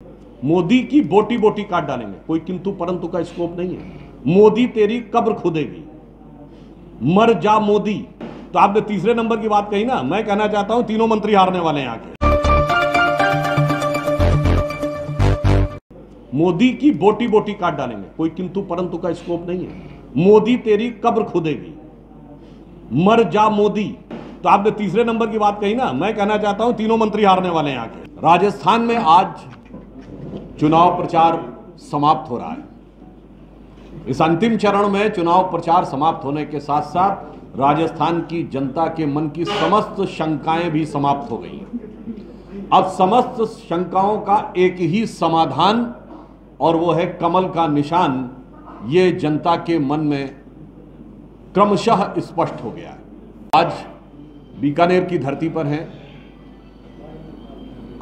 मोदी की बोटी बोटी काट डालेंगे, कोई किंतु परंतु का स्कोप नहीं है। मोदी तेरी कब्र खुदेगी, मर जा मोदी। तो आपने तीसरे नंबर की बात कही ना, मैं कहना चाहता हूं तीनों मंत्री हारने वाले हैं आके। मोदी की बोटी बोटी काट डालेंगे, कोई किंतु परंतु का स्कोप नहीं है। मोदी तेरी कब्र खुदेगी, मर जा मोदी। तो आपने तीसरे नंबर की बात कही ना, मैं कहना चाहता हूं तीनों मंत्री हारने वाले हैं आके। राजस्थान में आज चुनाव प्रचार समाप्त हो रहा है। इस अंतिम चरण में चुनाव प्रचार समाप्त होने के साथ साथ राजस्थान की जनता के मन की समस्त शंकाएं भी समाप्त हो गई हैं। अब समस्त शंकाओं का एक ही समाधान और वो है कमल का निशान। ये जनता के मन में क्रमशः स्पष्ट हो गया है। आज बीकानेर की धरती पर हैं।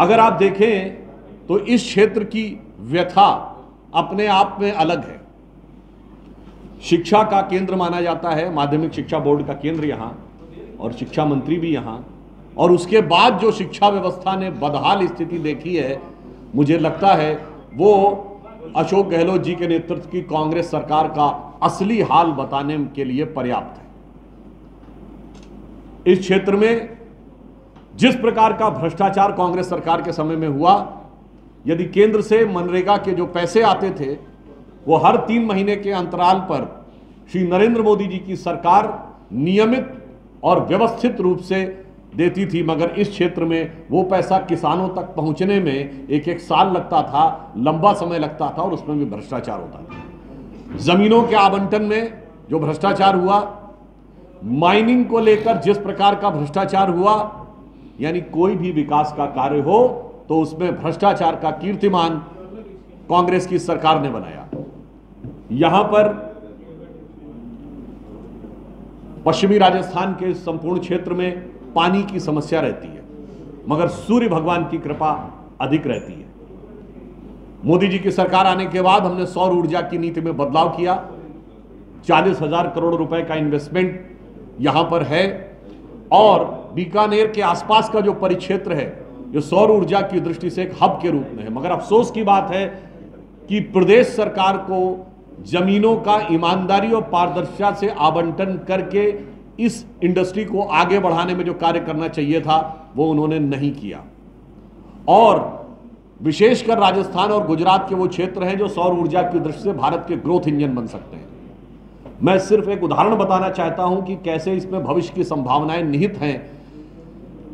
अगर आप देखें तो इस क्षेत्र की व्यथा अपने आप में अलग है। शिक्षा का केंद्र माना जाता है, माध्यमिक शिक्षा बोर्ड का केंद्र यहां, और शिक्षा मंत्री भी यहां। और उसके बाद जो शिक्षा व्यवस्था ने बदहाल स्थिति देखी है, मुझे लगता है वो अशोक गहलोत जी के नेतृत्व की कांग्रेस सरकार का असली हाल बताने के लिए पर्याप्त है। इस क्षेत्र में जिस प्रकार का भ्रष्टाचार कांग्रेस सरकार के समय में हुआ, यदि केंद्र से मनरेगा के जो पैसे आते थे वो हर 3 महीने के अंतराल पर श्री नरेंद्र मोदी जी की सरकार नियमित और व्यवस्थित रूप से देती थी, मगर इस क्षेत्र में वो पैसा किसानों तक पहुंचने में एक साल लगता था, लंबा समय लगता था, और उसमें भी भ्रष्टाचार होता था। जमीनों के आवंटन में जो भ्रष्टाचार हुआ, माइनिंग को लेकर जिस प्रकार का भ्रष्टाचार हुआ, यानी कोई भी विकास का कार्य हो तो उसमें भ्रष्टाचार का कीर्तिमान कांग्रेस की सरकार ने बनाया। यहां पर पश्चिमी राजस्थान के संपूर्ण क्षेत्र में पानी की समस्या रहती है, मगर सूर्य भगवान की कृपा अधिक रहती है। मोदी जी की सरकार आने के बाद हमने सौर ऊर्जा की नीति में बदलाव किया। 40,000 करोड़ रुपए का इन्वेस्टमेंट यहां पर है, और बीकानेर के आसपास का जो परिक्षेत्र है जो सौर ऊर्जा की दृष्टि से एक हब के रूप में है। मगर अफसोस की बात है कि प्रदेश सरकार को जमीनों का ईमानदारी और पारदर्शिता से आवंटन करके इस इंडस्ट्री को आगे बढ़ाने में जो कार्य करना चाहिए था वो उन्होंने नहीं किया। और विशेषकर राजस्थान और गुजरात के वो क्षेत्र हैं जो सौर ऊर्जा की दृष्टि से भारत के ग्रोथ इंजन बन सकते हैं। मैं सिर्फ एक उदाहरण बताना चाहता हूं कि कैसे इसमें भविष्य की संभावनाएं निहित हैं।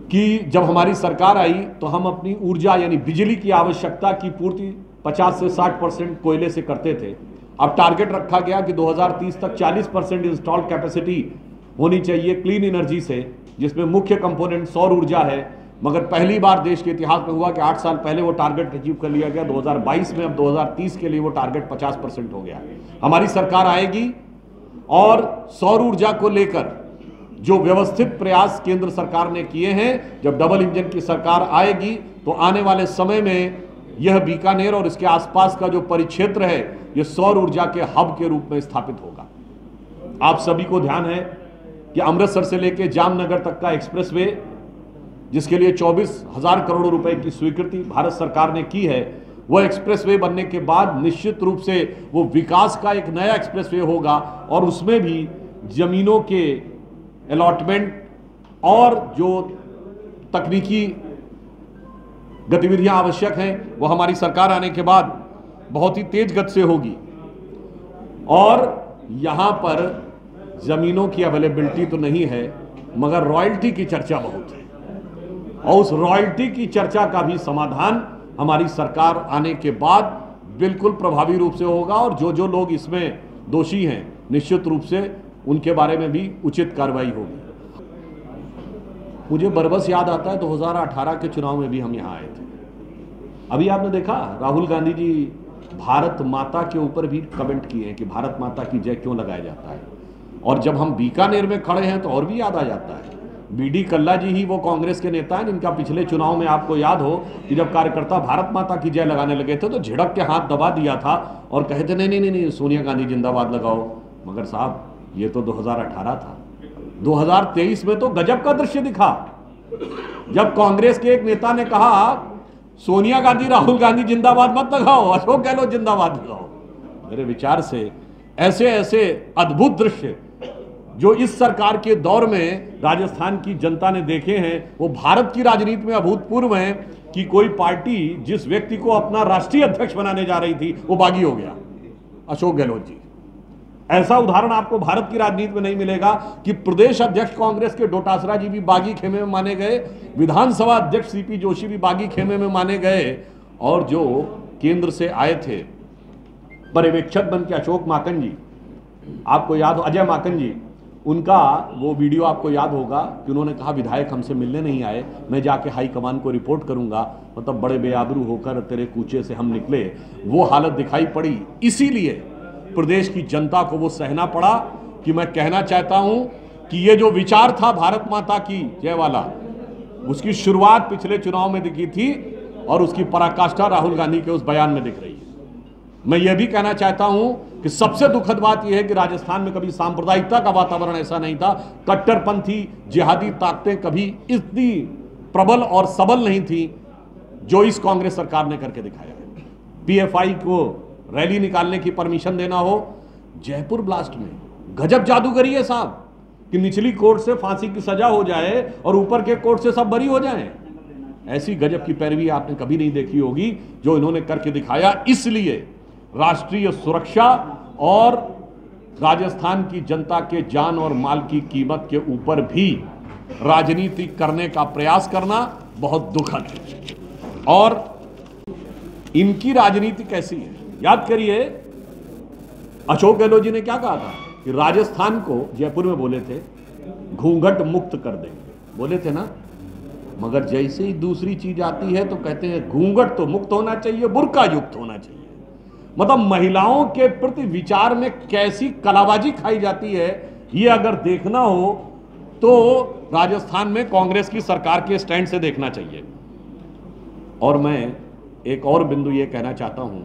कि जब हमारी सरकार आई तो हम अपनी ऊर्जा यानी बिजली की आवश्यकता की पूर्ति 50 से 60% कोयले से करते थे। अब टारगेट रखा गया कि 2030 तक 40% इंस्टॉल्ड कैपेसिटी होनी चाहिए क्लीन एनर्जी से, जिसमें मुख्य कंपोनेंट सौर ऊर्जा है। मगर पहली बार देश के इतिहास में हुआ कि 8 साल पहले वो टारगेट अचीव कर लिया गया 2022 में। अब 2030 के लिए वो टारगेट 50% हो गया। हमारी सरकार आएगी और सौर ऊर्जा को लेकर जो व्यवस्थित प्रयास केंद्र सरकार ने किए हैं, जब डबल इंजन की सरकार आएगी तो आने वाले समय में यह बीकानेर और इसके आसपास का जो परिक्षेत्र है यह सौर ऊर्जा के हब के रूप में स्थापित होगा। आप सभी को ध्यान है कि अमृतसर से लेकर जामनगर तक का एक्सप्रेसवे, जिसके लिए 24,000 करोड़ रुपए की स्वीकृति भारत सरकार ने की है, वह एक्सप्रेसवे बनने के बाद निश्चित रूप से वो विकास का एक नया एक्सप्रेसवे होगा, और उसमें भी जमीनों के अलॉटमेंट और जो तकनीकी गतिविधियां आवश्यक हैं वो हमारी सरकार आने के बाद बहुत ही तेज गति से होगी। और यहां पर जमीनों की अवेलेबिलिटी तो नहीं है, मगर रॉयल्टी की चर्चा बहुत है, और उस रॉयल्टी की चर्चा का भी समाधान हमारी सरकार आने के बाद बिल्कुल प्रभावी रूप से होगा। और जो जो लोग इसमें दोषी हैं निश्चित रूप से उनके बारे में भी उचित कार्रवाई होगी। मुझे बरबस याद आता है 2018 के चुनाव में भी हम यहाँ आए थे। अभी आपने देखा राहुल गांधी जी भारत माता के ऊपर भी कमेंट किए हैं कि भारत माता की जय क्यों लगाया जाता है। और जब हम बीकानेर में खड़े हैं तो और भी याद आ जाता है, बीडी कल्ला जी ही वो कांग्रेस के नेता हैं जिनका पिछले चुनाव में आपको याद हो कि जब कार्यकर्ता भारत माता की जय लगाने लगे थे तो झिड़क के हाथ दबा दिया था और कहे थे नहीं नहीं नहीं सोनिया गांधी जिंदाबाद लगाओ। मगर साहब ये तो 2018 था। 2023 में तो गजब का दृश्य दिखा जब कांग्रेस के एक नेता ने कहा सोनिया गांधी राहुल गांधी जिंदाबाद मत लगाओ, अशोक गहलोत जिंदाबाद लगाओ। मेरे विचार से ऐसे ऐसे अद्भुत दृश्य जो इस सरकार के दौर में राजस्थान की जनता ने देखे हैं, वो भारत की राजनीति में अभूतपूर्व हैं कि कोई पार्टी जिस व्यक्ति को अपना राष्ट्रीय अध्यक्ष बनाने जा रही थी वो बागी हो गया, अशोक गहलोत जी। ऐसा उदाहरण आपको भारत की राजनीति में नहीं मिलेगा कि प्रदेश अध्यक्ष कांग्रेस के डोटासरा जी भी बागी खेमे में माने गए, विधानसभा अध्यक्ष सीपी जोशी भी बागी खेमे में माने गए, और जो केंद्र से आए थे पर्यवेक्षक बन के अशोक माकन जी, आपको याद हो, अजय माकन जी, उनका वो वीडियो आपको याद होगा कि उन्होंने कहा विधायक हमसे मिलने नहीं आए, मैं जाके हाई कमान को रिपोर्ट करूंगा, मतलब बड़े बेआबरू होकर तेरे कूचे से हम निकले। वो हालत दिखाई पड़ी, इसीलिए प्रदेश की जनता को वो सहना पड़ा। कि मैं कहना चाहता हूं कि ये जो विचार था भारत माता की जय वाला, उसकी शुरुआत पिछले चुनाव में दिखी थी और उसकी पराकाष्ठा राहुल गांधी के उस बयान में दिख रही है। मैं ये भी कहना चाहता हूं कि सबसे दुखद बात यह है कि राजस्थान में कभी सांप्रदायिकता का वातावरण ऐसा नहीं था, कट्टरपंथी जिहादी ताकतें कभी इतनी प्रबल और सबल नहीं थी जो इस कांग्रेस सरकार ने करके दिखाया है। पीएफआई को रैली निकालने की परमिशन देना हो, जयपुर ब्लास्ट में गजब जादूगरी है साहब, कि निचली कोर्ट से फांसी की सजा हो जाए और ऊपर के कोर्ट से सब बरी हो जाएं। ऐसी गजब की पैरवी आपने कभी नहीं देखी होगी जो इन्होंने करके दिखाया। इसलिए राष्ट्रीय सुरक्षा और राजस्थान की जनता के जान और माल की कीमत के ऊपर भी राजनीति करने का प्रयास करना बहुत दुखद है। और इनकी राजनीति कैसी है, याद करिए अशोक गहलोत जी ने क्या कहा था कि राजस्थान को, जयपुर में बोले थे, घूंघट मुक्त कर देंगे, बोले थे ना, मगर जैसे ही दूसरी चीज आती है तो कहते हैं घूंघट तो मुक्त होना चाहिए, बुर्का युक्त होना चाहिए। मतलब महिलाओं के प्रति विचार में कैसी कलाबाजी खाई जाती है, ये अगर देखना हो तो राजस्थान में कांग्रेस की सरकार के स्टैंड से देखना चाहिए। और मैं एक और बिंदु ये कहना चाहता हूं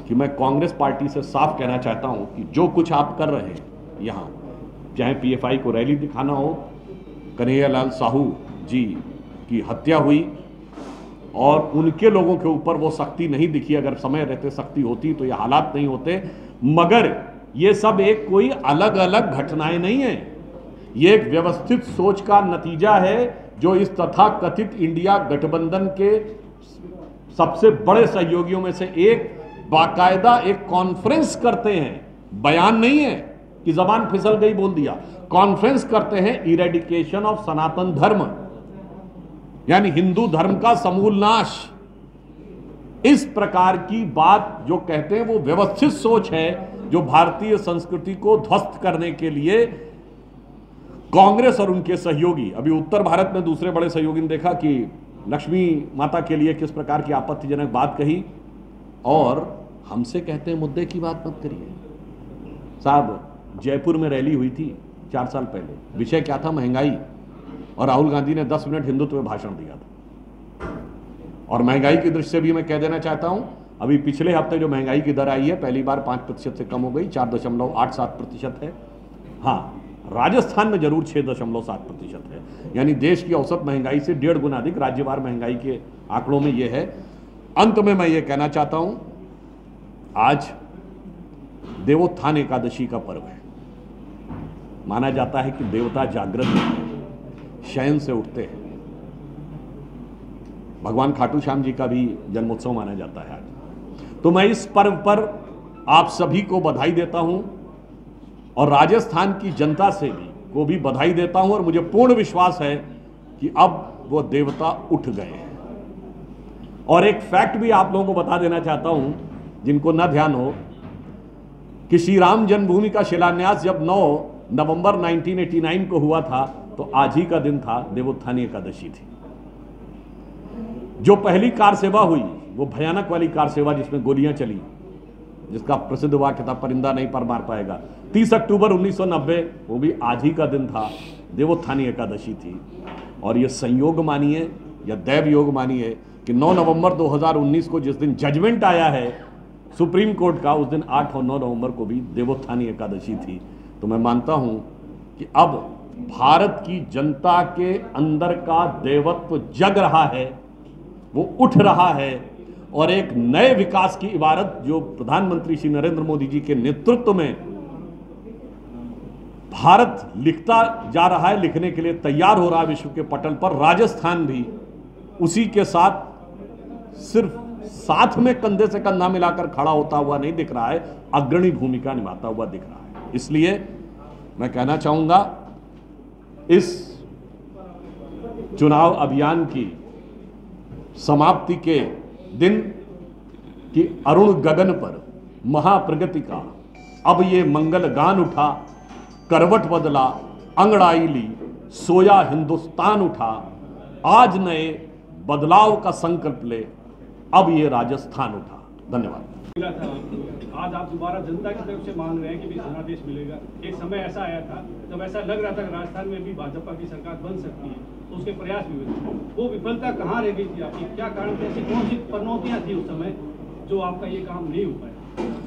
कि मैं कांग्रेस पार्टी से साफ कहना चाहता हूं कि जो कुछ आप कर रहे हैं यहां, चाहे पीएफआई को रैली दिखाना हो, कन्हैयालाल साहू जी की हत्या हुई और उनके लोगों के ऊपर वो सख्ती नहीं दिखी, अगर समय रहते सख्ती होती तो ये हालात नहीं होते। मगर ये सब एक कोई अलग अलग घटनाएं नहीं है, ये एक व्यवस्थित सोच का नतीजा है जो इस तथाकथित इंडिया गठबंधन के सबसे बड़े सहयोगियों में से एक बाकायदा एक कॉन्फ्रेंस करते हैं, बयान नहीं है कि जबान फिसल गई बोल दिया, कॉन्फ्रेंस करते हैं इरेडिकेशन ऑफ सनातन धर्म, यानी हिंदू धर्म का समूल नाश। इस प्रकार की बात जो कहते हैं वो व्यवस्थित सोच है जो भारतीय संस्कृति को ध्वस्त करने के लिए कांग्रेस और उनके सहयोगी, अभी उत्तर भारत में दूसरे बड़े सहयोगी ने देखा कि लक्ष्मी माता के लिए किस प्रकार की आपत्तिजनक बात कही, और हमसे कहते हैं मुद्दे की बात मत करिए। साहब जयपुर में रैली हुई थी 4 साल पहले, विषय क्या था, महंगाई, और राहुल गांधी ने 10 मिनट हिंदुत्व में भाषण दिया था। और महंगाई की दृष्टि से भी मैं कह देना चाहता हूं, अभी पिछले हफ्ते जो महंगाई की दर आई है पहली बार 5% से कम हो गई, 4.87% है। हाँ, राजस्थान में जरूर 6.7% है, यानी देश की औसत महंगाई से 1.5 गुना अधिक राज्यवार महंगाई के आंकड़ों में यह है। अंत में मैं ये कहना चाहता हूं, आज देवोत्थान एकादशी का पर्व है। माना जाता है कि देवता जागृत होते हैं, शयन से उठते हैं। भगवान खाटू श्याम जी का भी जन्मोत्सव माना जाता है आज। तो मैं इस पर्व पर आप सभी को बधाई देता हूं और राजस्थान की जनता से को भी बधाई देता हूं, और मुझे पूर्ण विश्वास है कि अब वो देवता उठ गए हैं। और एक फैक्ट भी आप लोगों को बता देना चाहता हूं जिनको न ध्यान हो, कि श्री राम जन्मभूमि का शिलान्यास जब 9 नवंबर 1989 को हुआ था तो आज ही का दिन था, देवोत्थानी एकादशी थी। जो पहली कार सेवा हुई वो भयानक वाली कार सेवा जिसमें गोलियां चली, जिसका प्रसिद्ध वाक्य था परिंदा नहीं पर मार पाएगा, 30 अक्टूबर 1990, वो भी आज ही का दिन था, देवोत्थानी एकादशी थी। और ये संयोग मानिए या दैव योग मानिए कि 9 नवंबर 2019 को जिस दिन जजमेंट आया है सुप्रीम कोर्ट का, उस दिन 8 और 9 नवंबर को भी देवोत्थानी एकादशी थी। तो मैं मानता हूं कि अब भारत की जनता के अंदर का देवत्व जग रहा है वो उठ रहा है और एक नए विकास की इबारत जो प्रधानमंत्री श्री नरेंद्र मोदी जी के नेतृत्व में भारत लिखता जा रहा है, लिखने के लिए तैयार हो रहा है विश्व के पटल पर, राजस्थान भी उसी के साथ सिर्फ साथ में कंधे से कंधा मिलाकर खड़ा होता हुआ नहीं दिख रहा है, अग्रणी भूमिका निभाता हुआ दिख रहा है। इसलिए मैं कहना चाहूंगा, इस चुनाव अभियान की समाप्ति के दिन की अरुण गगन पर महाप्रगति का अब ये मंगल गान उठा, करवट बदला अंगड़ाई ली, सोया हिंदुस्तान उठा, आज नए बदलाव का संकल्प ले, अब ये राजस्थान उठा। धन्यवाद। आज आप दोबारा जनता की तरफ से मांग रहे हैं कि भी जनादेश मिलेगा। एक समय ऐसा आया था जब ऐसा लग रहा था कि राजस्थान में भी भाजपा की सरकार बन सकती है, तो उसके प्रयास भी हुए। वो विफलता कहाँ रह गई थी आपकी? क्या कारण थे? ऐसी कौन सी पनौतियाँ थी उस समय जो आपका ये काम नहीं हो पाया?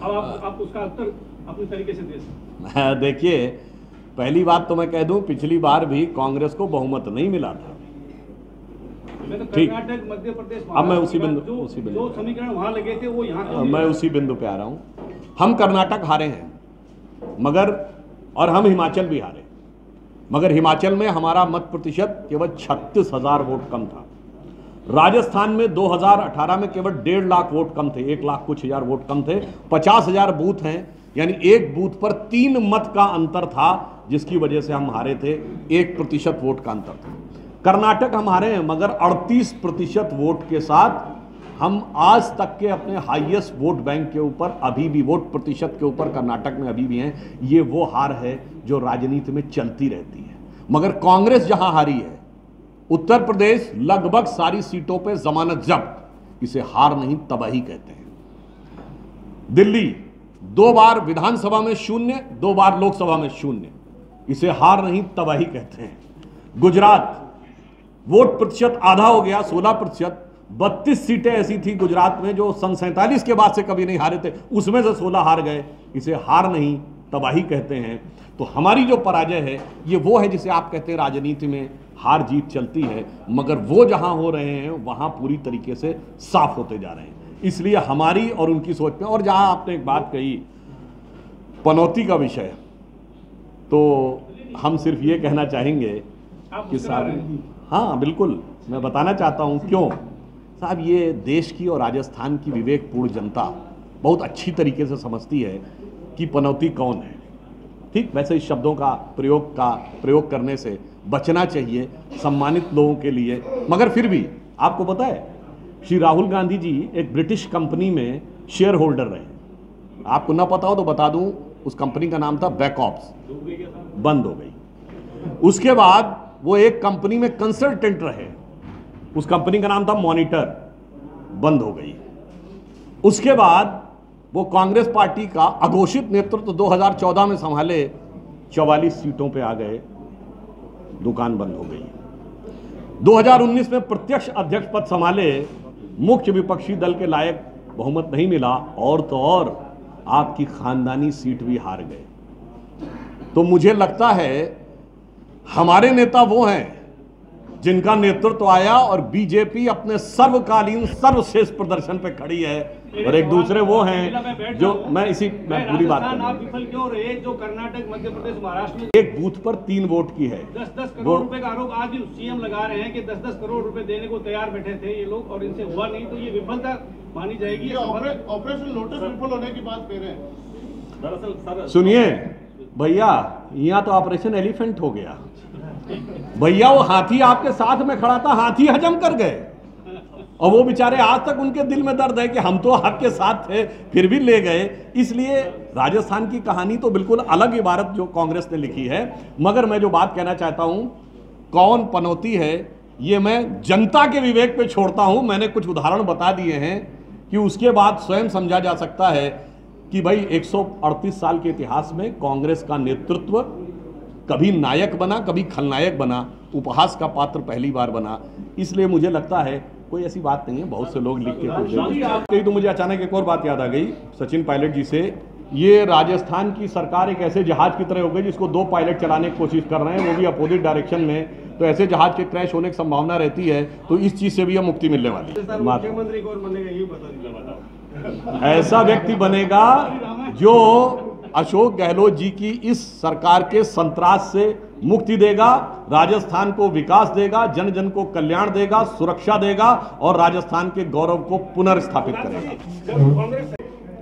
अब आप उसका उत्तर अपने तरीके से दे सकते। देखिए, पहली बात तो मैं कह दूं, पिछली बार भी कांग्रेस को बहुमत नहीं मिला था। कर्नाटक, मध्य प्रदेश, अब मैं उसी बिंदु जो समीकरण वहां लगे थे वो यहाँ, मैं उसी बिंदु पे आ रहा हूं। हम कर्नाटक हारे हैं, मगर और हम हिमाचल भी हारे, मगर हिमाचल में हमारा मत प्रतिशत केवल 36,000 वोट कम था। राजस्थान में 2018 में केवल 1.5 लाख वोट कम थे, 1 लाख कुछ हजार वोट कम थे। 50,000 बूथ हैं, यानी एक बूथ पर 3 मत का अंतर था, जिसकी वजह से हम हारे थे। 1% वोट का अंतर था। कर्नाटक हम हारे हैं, मगर 38% वोट के साथ हम आज तक के अपने हाईएस्ट वोट बैंक के ऊपर, अभी भी वोट प्रतिशत के ऊपर कर्नाटक में अभी भी हैं। ये वो हार है जो राजनीति में चलती रहती है। मगर कांग्रेस जहां हारी है, उत्तर प्रदेश लगभग सारी सीटों पे जमानत जब्त, इसे हार नहीं तबाही कहते हैं। दिल्ली 2 बार विधानसभा में 0, 2 बार लोकसभा में 0, इसे हार नहीं तबाही कहते हैं। गुजरात वोट प्रतिशत आधा हो गया, 16%। 32 सीटें ऐसी थी गुजरात में जो सन 47 के बाद से कभी नहीं हारे थे, उसमें से 16 हार गए, इसे हार नहीं तबाही कहते हैं। तो हमारी जो पराजय है, ये वो है जिसे आप कहते हैं राजनीति में हार जीत चलती है, मगर वो जहां हो रहे हैं वहां पूरी तरीके से साफ होते जा रहे हैं। इसलिए हमारी और उनकी सोच में, और जहां आपने एक बात कही पनौती का विषय, तो हम सिर्फ ये कहना चाहेंगे कि साहब, हाँ बिल्कुल, मैं बताना चाहता हूं क्यों। साहब, ये देश की और राजस्थान की विवेकपूर्ण जनता बहुत अच्छी तरीके से समझती है कि पनौती कौन है। ठीक, वैसे इस शब्दों का प्रयोग करने से बचना चाहिए सम्मानित लोगों के लिए। मगर फिर भी आपको पता है, श्री राहुल गांधी जी एक ब्रिटिश कंपनी में शेयर होल्डर रहे। आपको ना पता हो तो बता दूं, उस कंपनी का नाम था बैकऑप्स, बंद हो गई। उसके बाद वो एक कंपनी में कंसल्टेंट रहे, उस कंपनी का नाम था मॉनिटर, बंद हो गई। उसके बाद वो कांग्रेस पार्टी का अघोषित नेतृत्व 2014 में संभाले, 44 सीटों पे आ गए, दुकान बंद हो गई। 2019 में प्रत्यक्ष अध्यक्ष पद संभाले, मुख्य विपक्षी दल के लायक बहुमत नहीं मिला, और तो और आपकी खानदानी सीट भी हार गए। तो मुझे लगता है हमारे नेता वो हैं जिनका नेतृत्व आया और बीजेपी अपने सर्वकालीन सर्वश्रेष्ठ प्रदर्शन पे खड़ी है, और एक दूसरे वो हैं जो मैं पूरी बात कर रहा हूं। विफल क्यों रहे? जो कर्नाटक, मध्य प्रदेश, महाराष्ट्र में एक बूथ पर 3 वोट की है। 10-10 करोड़ रुपए का आरोप आज भी सीएम लगा रहे हैं कि 10-10 करोड़ रुपए देने को तैयार बैठे थे ये लोग, और इनसे हुआ नहीं, तो ये विफलता मानी जाएगी। ऑपरेशन लोटस विफल होने की बात कह रहे हैं। दरअसल सुनिए भैया, यहाँ तो ऑपरेशन एलिफेंट हो गया भैया। वो हाथी आपके साथ में खड़ा था, हाथी हजम कर गए, और वो बेचारे आज तक उनके दिल में दर्द है कि हम तो आपके साथ थे फिर भी ले गए। इसलिए राजस्थान की कहानी तो बिल्कुल अलग इबारत जो कांग्रेस ने लिखी है। मगर मैं जो बात कहना चाहता हूं, कौन पनौती है ये मैं जनता के विवेक पे छोड़ता हूं। मैंने कुछ उदाहरण बता दिए हैं कि उसके बाद स्वयं समझा जा सकता है कि भाई 138 साल के इतिहास में कांग्रेस का नेतृत्व कभी नायक बना, कभी खलनायक बना, उपहास का पात्र पहली बार बना। इसलिए मुझे लगता है कोई ऐसी बात नहीं है, बहुत से लोग लिख के। तो मुझे अचानक एक और बात याद आ गई सचिन पायलट जी से। ये राजस्थान की सरकार एक ऐसे जहाज की तरह हो गई जिसको 2 पायलट चलाने की कोशिश कर रहे हैं, वो भी अपोजिट डायरेक्शन में। तो ऐसे जहाज के क्रैश होने की संभावना रहती है, तो इस चीज से भी हम मुक्ति मिलने वाली है। मुख्यमंत्री कौन बनेगा ये बताओ। ऐसा व्यक्ति बनेगा जो अशोक गहलोत जी की इस सरकार के संतरास से मुक्ति देगा, राजस्थान को विकास देगा, जन जन को कल्याण देगा, सुरक्षा देगा और राजस्थान के गौरव को पुनर्स्थापित करेगा।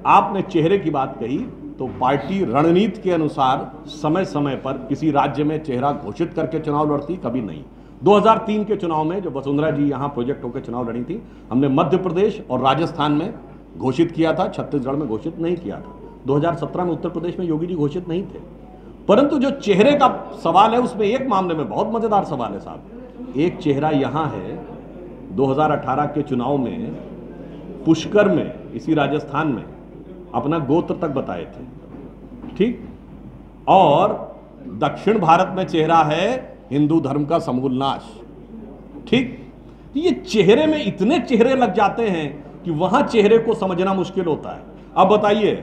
आपने चेहरे की बात कही, तो पार्टी रणनीति के अनुसार समय समय पर किसी राज्य में चेहरा घोषित करके चुनाव लड़ती, कभी नहीं। 2003 के चुनाव में जब वसुंधरा जी यहाँ प्रोजेक्ट होकर चुनाव लड़ी थी, हमने मध्य प्रदेश और राजस्थान में घोषित किया था, छत्तीसगढ़ में घोषित नहीं किया था। 2017 में उत्तर प्रदेश में योगी जी घोषित नहीं थे। परंतु जो चेहरे का सवाल है, उसमें एक मामले में बहुत मजेदार सवाल है साहब। एक चेहरा यहां है, 2018 के चुनाव में पुष्कर में, इसी राजस्थान में अपना गोत्र तक बताए थे, ठीक। और दक्षिण भारत में चेहरा है हिंदू धर्म का समूल नाश, ठीक। ये चेहरे में इतने चेहरे लग जाते हैं कि वहां चेहरे को समझना मुश्किल होता है। अब बताइए,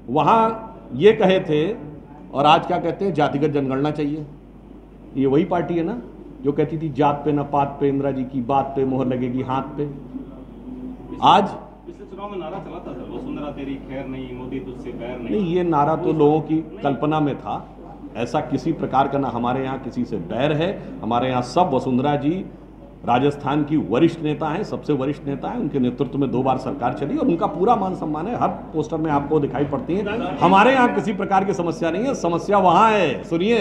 वहां ये कहे थे और आज क्या कहते हैं, जातिगत जनगणना चाहिए। ये वही पार्टी है ना जो कहती थी जात पे न पात पे, इंदिरा जी की बात पे मोहर लगेगी हाथ पे। आज पिछले चुनाव में नारा चला था सर, वसुंधरा तेरी खैर नहीं, मोदी तुझसे बैर नहीं। ये नारा तो लोगों की कल्पना में था, ऐसा किसी प्रकार का ना हमारे यहाँ किसी से बैर है। हमारे यहाँ सब वसुंधरा जी राजस्थान की वरिष्ठ नेता हैं, सबसे वरिष्ठ नेता हैं, उनके नेतृत्व में 2 बार सरकार चली और उनका पूरा मान सम्मान है, हर पोस्टर में आपको दिखाई पड़ती है। हमारे यहाँ किसी प्रकार की समस्या नहीं है, समस्या वहाँ है। सुनिए,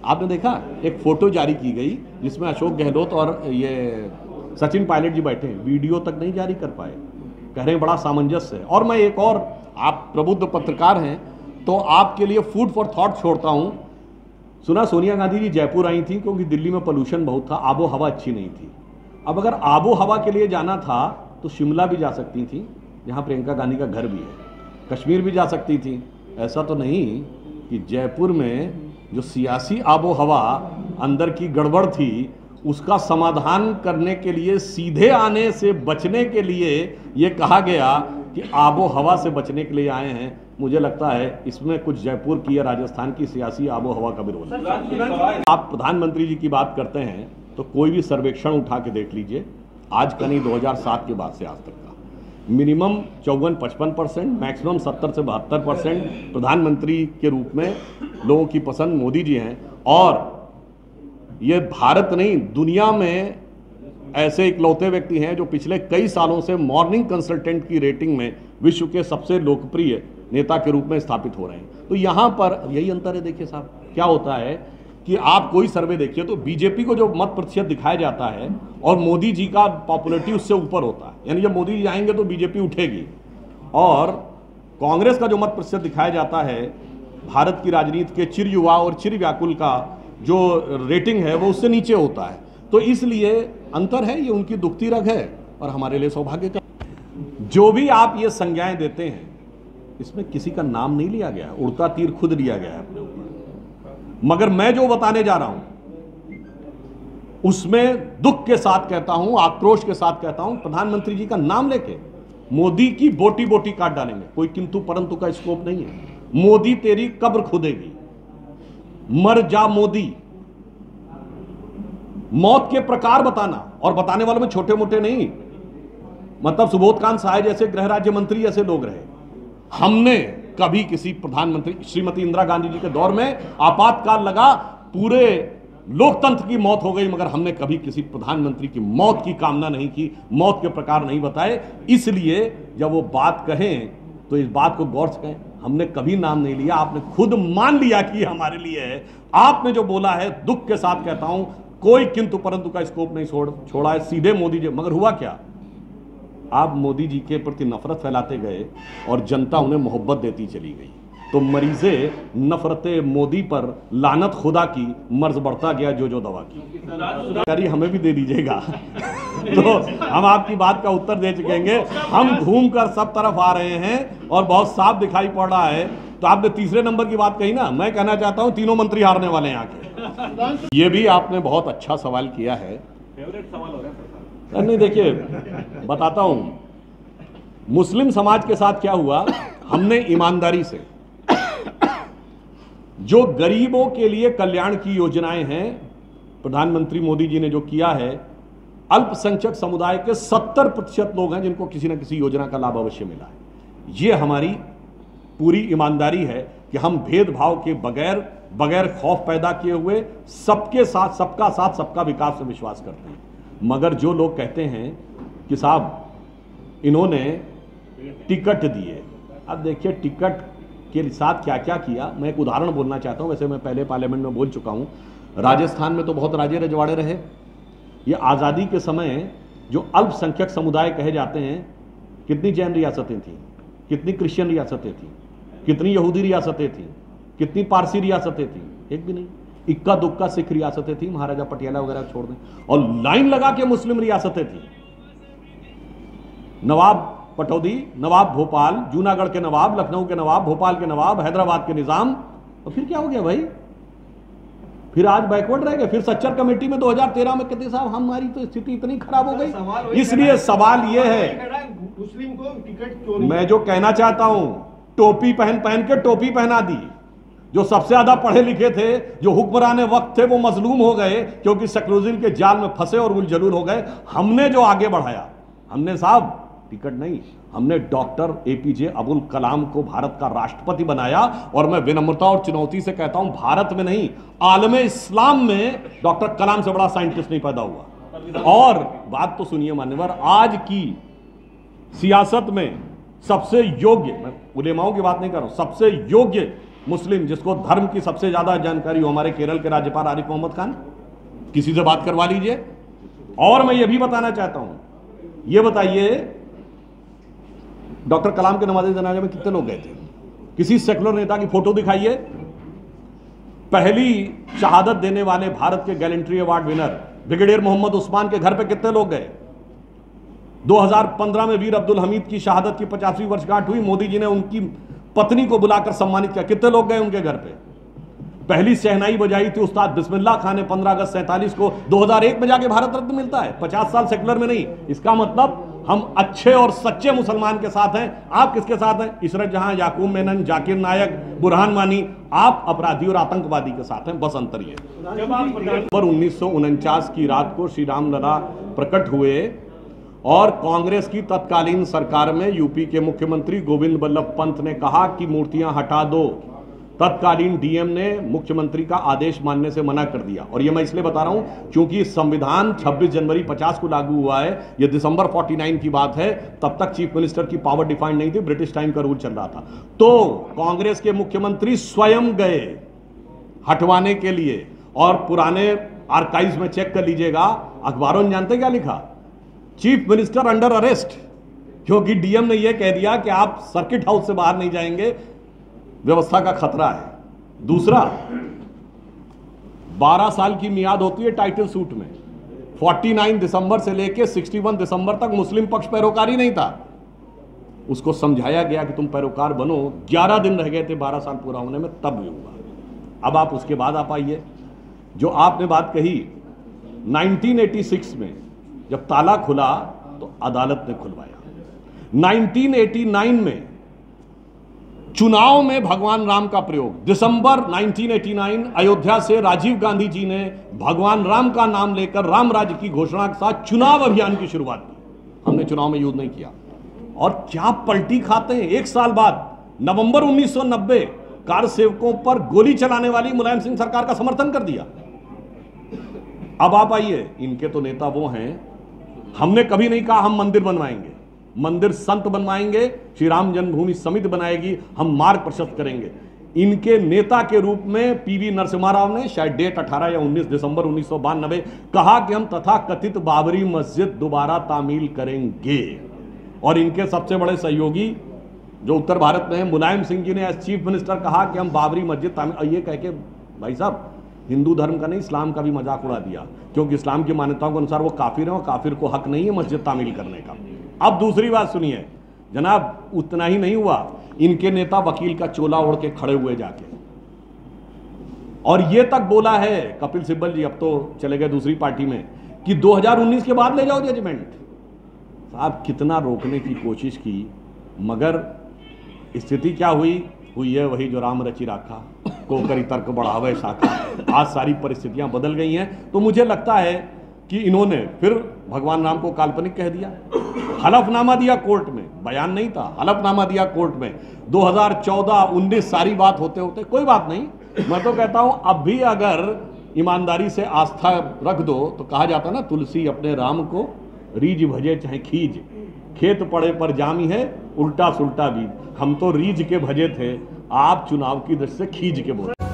आपने देखा एक फोटो जारी की गई जिसमें अशोक गहलोत और ये सचिन पायलट जी बैठे हैं, वीडियो तक नहीं जारी कर पाए, कह रहे हैं बड़ा सामंजस्य है। और मैं एक और, आप प्रबुद्ध पत्रकार हैं तो आपके लिए फूड फॉर थॉट छोड़ता हूँ। सुना सोनिया गांधी जी जयपुर आई थी क्योंकि दिल्ली में पोल्यूशन बहुत था, आबो हवा अच्छी नहीं थी। अब अगर आबो हवा के लिए जाना था तो शिमला भी जा सकती थी, जहां प्रियंका गांधी का घर भी है, कश्मीर भी जा सकती थी। ऐसा तो नहीं कि जयपुर में जो सियासी आबो हवा अंदर की गड़बड़ थी उसका समाधान करने के लिए, सीधे आने से बचने के लिए ये कहा गया कि आबो हवा से बचने के लिए आए हैं। मुझे लगता है इसमें कुछ जयपुर की या राजस्थान की सियासी आबो हवा का भी रोल है। आप प्रधानमंत्री जी की बात करते हैं तो कोई भी सर्वेक्षण उठा के देख लीजिए, आज का नहीं 2007 के बाद से आज तक का, मिनिमम 54-55%, मैक्सिमम 70 से 72% प्रधानमंत्री के रूप में लोगों की पसंद मोदी जी हैं। और ये भारत नहीं, दुनिया में ऐसे इकलौते व्यक्ति हैं जो पिछले कई सालों से मॉर्निंग कंसल्टेंट की रेटिंग में विश्व के सबसे लोकप्रिय नेता के रूप में स्थापित हो रहे हैं। तो यहाँ पर यही अंतर है। देखिए साहब, क्या होता है कि आप कोई सर्वे देखिए तो बीजेपी को जो मत प्रतिशत दिखाया जाता है और मोदी जी का पॉपुलैरिटी उससे ऊपर होता है, यानी जब मोदी जी आएंगे तो बीजेपी उठेगी। और कांग्रेस का जो मत प्रतिशत दिखाया जाता है, भारत की राजनीति के चिर युवा और चिर व्याकुल का जो रेटिंग है वो उससे नीचे होता है। तो इसलिए अंतर है, ये उनकी दुखती रग है और हमारे लिए सौभाग्य का। जो भी आप ये संज्ञाएं देते हैं, इसमें किसी का नाम नहीं लिया गया, उड़ता तीर खुद लिया गया है अपने ऊपर। मगर मैं जो बताने जा रहा हूं उसमें दुख के साथ कहता हूं, आक्रोश के साथ कहता हूं, प्रधानमंत्री जी का नाम लेके मोदी की बोटी बोटी काट डालेंगे। कोई किंतु परंतु का स्कोप नहीं है। मोदी तेरी कब्र खुदेगी, मर जा मोदी। मौत के प्रकार बताना, और बताने वालों में छोटे मोटे नहीं, मतलब सुबोधकांत सहाय जैसे गृह राज्य मंत्री जैसे लोग रहे। हमने कभी किसी प्रधानमंत्री, श्रीमती इंदिरा गांधी जी के दौर में आपातकाल लगा, पूरे लोकतंत्र की मौत हो गई, मगर हमने कभी किसी प्रधानमंत्री की मौत की कामना नहीं की, मौत के प्रकार नहीं बताए। इसलिए जब वो बात कहें तो इस बात को गौर से कहें, हमने कभी नाम नहीं लिया, आपने खुद मान लिया कि हमारे लिए है। आपने जो बोला है, दुख के साथ कहता हूं, कोई किंतु परंतु का स्कोप नहीं छोड़ा है, सीधे मोदी जी। मगर हुआ क्या, आप मोदी जी के प्रति नफरत फैलाते गए और जनता उन्हें मोहब्बत देती चली गई। तो मरीजे नफरते मोदी पर लानत खुदा की, मर्ज बढ़ता गया जो दवा की। हमें भी दे दीजिएगा तो हम आपकी बात का उत्तर दे चुकेंगे। हम घूमकर सब तरफ आ रहे हैं और बहुत साफ दिखाई पड़ रहा है। तो आपने तीसरे नंबर की बात कही ना, मैं कहना चाहता हूं तीनों मंत्री हारने वाले हैं आके। ये भी आपने बहुत अच्छा सवाल किया है, फेवरेट सवाल हो रहा है। नहीं देखिए, बताता हूं मुस्लिम समाज के साथ क्या हुआ। हमने ईमानदारी से जो गरीबों के लिए कल्याण की योजनाएं हैं, प्रधानमंत्री मोदी जी ने जो किया है, अल्पसंख्यक समुदाय के 70% लोग हैं जिनको किसी न किसी योजना का लाभ अवश्य मिला है। ये हमारी पूरी ईमानदारी है कि हम भेदभाव के बगैर खौफ पैदा किए हुए सबके साथ, सबका साथ, सबका विकास में विश्वास करते हैं। मगर जो लोग कहते हैं कि साहब इन्होंने टिकट दिए, अब देखिए टिकट के साथ क्या क्या किया। मैं एक उदाहरण बोलना चाहता हूं, वैसे मैं पहले पार्लियामेंट में बोल चुका हूं। राजस्थान में तो बहुत राजे रजवाड़े रहे। ये आज़ादी के समय जो अल्पसंख्यक समुदाय कहे जाते हैं, कितनी जैन रियासतें थीं, कितनी क्रिश्चियन रियासतें थीं, कितनी यहूदी रियासतें थीं, कितनी पारसी रियासतें थीं, एक भी नहीं। इक्का दुक्का सिख रियासतें थीं, महाराजा पटियाला वगैरह छोड़ दें, और लाइन लगा के मुस्लिम रियासतें थीं। नवाब पटौदी, नवाब भोपाल, जूनागढ़ के नवाब, लखनऊ के नवाब, भोपाल के नवाब, हैदराबाद के निजाम। और फिर क्या हो गया भाई? फिर आज बैकवर्ड रह गए। फिर सच्चर कमेटी में 2013 में कहते साहब हमारी तो स्थिति इतनी खराब हो गई। इसलिए सवाल ये है, मुस्लिम को टिकट क्यों नहीं? मैं जो कहना चाहता हूं, टोपी पहन के टोपी पहना दी। जो सबसे ज्यादा पढ़े लिखे थे, जो हुक्मरान वक्त थे, वो मजलूम हो गए क्योंकि सेक्युलरिज्म के जाल में फंसे और उलझलूल हो गए। हमने जो आगे बढ़ाया, हमने साहब टिकट नहीं, हमने डॉक्टर एपीजे अबुल कलाम को भारत का राष्ट्रपति बनाया। और मैं विनम्रता और चुनौती से कहता हूं, भारत में नहीं, आलमे इस्लाम में डॉक्टर कलाम से बड़ा साइंटिस्ट नहीं पैदा हुआ। और बात तो सुनिए मान्यवर, आज की सियासत में सबसे योग्य, मैं उलेमाओं की बात नहीं कर रहा हूं, सबसे योग्य मुस्लिम जिसको धर्म की सबसे ज्यादा जानकारी हो, हमारे केरल के राज्यपाल आरिफ मोहम्मद खान। किसी से बात करवा लीजिए। और मैं ये भी बताना चाहता हूं, ये बताइए डॉक्टर कलाम के नमाज़े जनाजे में कितने लोग गए थे? किसी सेकुलर नेता की फोटो दिखाइए। पहली शहादत देने वाले भारत के gallantry award winner brigadier Mohammad Usman के घर पे कितने लोग गए? 2015 में वीर अब्दुल हमीद की शहादत की 50वीं वर्षगांठ हुई, मोदी जी ने उनकी पत्नी को बुलाकर सम्मानित किया, कितने लोग गए उनके घर पे? पहली शहनाई बजाई थी उस्ताद बिस्मिल्लाह खान ने 15 अगस्त 47 को। 2001 में जाके भारत रत्न मिलता है, 50 साल सेकुलर में नहीं। इसका मतलब हम अच्छे और सच्चे मुसलमान के साथ हैं। आप किसके साथ हैं? इशरत जहां, याकूब मेनन, जाकिर नायक, बुरहान वानी। आप अपराधी और आतंकवादी के साथ हैं, बस अंतर ये। नवंबर 1949 की रात को श्री राम लला प्रकट हुए और कांग्रेस की तत्कालीन सरकार में यूपी के मुख्यमंत्री गोविंद बल्लभ पंत ने कहा कि मूर्तियां हटा दो। तत्कालीन डीएम ने मुख्यमंत्री का आदेश मानने से मना कर दिया। और ये मैं इसलिए बता रहा हूं क्योंकि संविधान 26 जनवरी 50 को लागू हुआ है, ये दिसंबर 49 की बात है। तब तक चीफ मिनिस्टर की पावर डिफाइंड नहीं थी, ब्रिटिश टाइम का रूल चल रहा था। तो कांग्रेस के मुख्यमंत्री स्वयं गए हटवाने के लिए। और पुराने आर्काइव्स में चेक कर लीजिएगा, अखबारों ने जानते क्या लिखा? चीफ मिनिस्टर अंडर अरेस्ट, क्योंकि डीएम ने यह कह दिया कि आप सर्किट हाउस से बाहर नहीं जाएंगे, व्यवस्था का खतरा है। दूसरा, 12 साल की मियाद होती है टाइटल सूट में। 49 दिसंबर से लेकर 61 दिसंबर तक मुस्लिम पक्ष पैरोकारी नहीं था। उसको समझाया गया कि तुम पैरोकार बनो। 11 दिन रह गए थे 12 साल पूरा होने में, तब भी हुआ। अब आप उसके बाद आप आइए, जो आपने बात कही 1986 में जब ताला खुला तो अदालत ने खुलवाया। 1989 में चुनाव में भगवान राम का प्रयोग, दिसंबर 1989 अयोध्या से राजीव गांधी जी ने भगवान राम का नाम लेकर राम राज्य की घोषणा के साथ चुनाव अभियान की शुरुआत की। हमने चुनाव में युद्ध नहीं किया। और क्या पलटी खाते हैं, एक साल बाद नवंबर 1990 कार सेवकों पर गोली चलाने वाली मुलायम सिंह सरकार का समर्थन कर दिया। अब आप आइए, इनके तो नेता वो हैं, हमने कभी नहीं कहा हम मंदिर बनवाएंगे, मंदिर संत बनवाएंगे, श्री राम जन्मभूमि समिति बनाएगी, हम मार्ग प्रशस्त करेंगे। इनके नेता के रूप में पीवी नरसिम्हा राव ने शायद डेट 18 या 19 दिसंबर 1992 कहा कि हम तथा कथित बाबरी मस्जिद दोबारा तामील करेंगे। और इनके सबसे बड़े सहयोगी जो उत्तर भारत में है, मुलायम सिंह जी ने एज चीफ मिनिस्टर कहा कि हम बाबरी मस्जिद तामील, ये कह के भाई साहब हिंदू धर्म का नहीं इस्लाम का भी मजाक उड़ा दिया, क्योंकि इस्लाम की मान्यताओं के अनुसार वो काफिर है और काफिर को हक नहीं है मस्जिद तामील करने का। अब दूसरी बात सुनिए जनाब, उतना ही नहीं हुआ, इनके नेता वकील का चोला ओढ़ के खड़े हुए जाके, और ये तक बोला है कपिल सिब्बल जी, अब तो चले गए दूसरी पार्टी में, कि 2019 के बाद ले जाओ जजमेंट। साहब कितना रोकने की कोशिश की, मगर स्थिति क्या हुई है वही जो राम रचि रखा। कोकरी तर्क बढ़ावे शाखा, आज सारी परिस्थितियां बदल गई हैं। तो मुझे लगता है कि इन्होंने फिर भगवान राम को काल्पनिक कह दिया, हलफनामा दिया कोर्ट में, बयान नहीं था, हलफनामा दिया कोर्ट में। 2014-19 सारी बात होते होते कोई बात नहीं। मैं तो कहता हूं अब भी अगर ईमानदारी से आस्था रख दो तो कहा जाता ना, तुलसी अपने राम को रीझ भजे चाहे खींच, खेत पड़े पर जामी है उल्टा सुल्टा बीज। हम तो रीझ के भजे थे, आप चुनाव की दृष्टि से खींच के बोले।